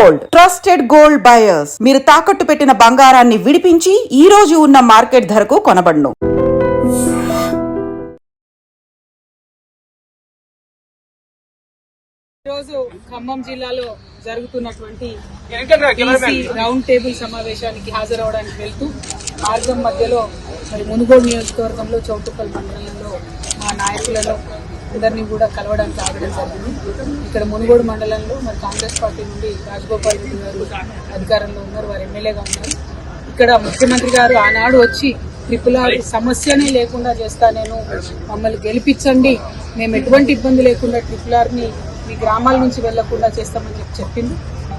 Gold, trusted gold buyers. మీరు తాకట్టు పెట్టిన బంగారాన్ని విడిపించి ఈ రోజు ఉన్న మార్కెట్ ధరకు కొనబడును. ఈరోజు ఖమ్మం జిల్లాలో జరుగుతున్నటువంటి రౌండ్ టేబుల్ సమావేశానికి హాజరవడానికి వెళ్తూ మార్గం మధ్యలో మరి మునుగోడు నియోజకవర్గంలో చౌటుప్పల్ మండలంలో మా నాయకులను అందరినీ కూడా కలవడానికి ఆగడం జరిగింది. ఇక్కడ మునుగోడు మండలంలో మరి కాంగ్రెస్ పార్టీ నుండి రాజగోపాల్ రెడ్డి గారు అధికారంలో ఉన్నారు, వారు ఎమ్మెల్యేగా ఉన్నారు. ఇక్కడ ముఖ్యమంత్రి గారు ఆనాడు వచ్చి ట్రిపుల్ సమస్యనే లేకుండా చేస్తా, నేను మమ్మల్ని గెలిపించండి, మేము ఎటువంటి ఇబ్బంది లేకుండా ట్రిపుల్ మీ గ్రామాల నుంచి వెళ్లకుండా చేస్తామని చెప్పింది.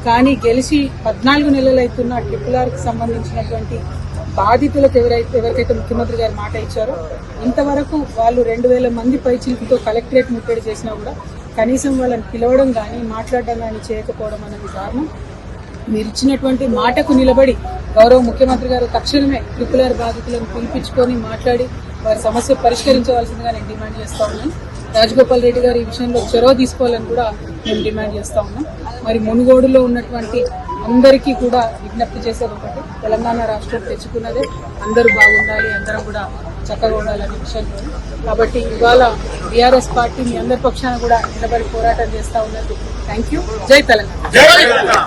కానీ గెలిచి 14 నెలలు అవుతున్న ట్రిపుల్ సంబంధించినటువంటి బాధితులకు ఎవరికైతే ముఖ్యమంత్రి గారు మాట ఇచ్చారో ఇంతవరకు వాళ్ళు 2000 మంది పైచిలతో కలెక్టరేట్ ముట్టడి చేసినా కూడా కనీసం వాళ్ళని పిలవడం కానీ మాట్లాడడం కానీ చేయకపోవడం అనేది కారణం. మీరు ఇచ్చినటువంటి మాటకు నిలబడి గౌరవ ముఖ్యమంత్రి గారు తక్షణమే ట్రిపుల్ బాధితులను పిలిపించుకొని మాట్లాడి వారి సమస్య పరిష్కరించవలసిందిగా నేను డిమాండ్ చేస్తా ఉన్నాను. రాజగోపాల్ రెడ్డి గారు ఈ విషయంలో చొరవ తీసుకోవాలని కూడా మేము డిమాండ్ చేస్తా ఉన్నాం. మరి మునుగోడులో ఉన్నటువంటి అందరికీ కూడా విజ్ఞప్తి చేసేది ఒకటి, తెలంగాణ రాష్ట్రం తెచ్చుకున్నదే అందరూ బాగుండాలి, అందరం కూడా చక్కగా ఉండాలనే విషయంలో. కాబట్టి ఇవాళ బీఆర్ఎస్ పార్టీ మీ అందరి పక్షాన కూడా నిలబడి పోరాటం చేస్తా ఉన్నది. Thank you. జై తెలంగాణ.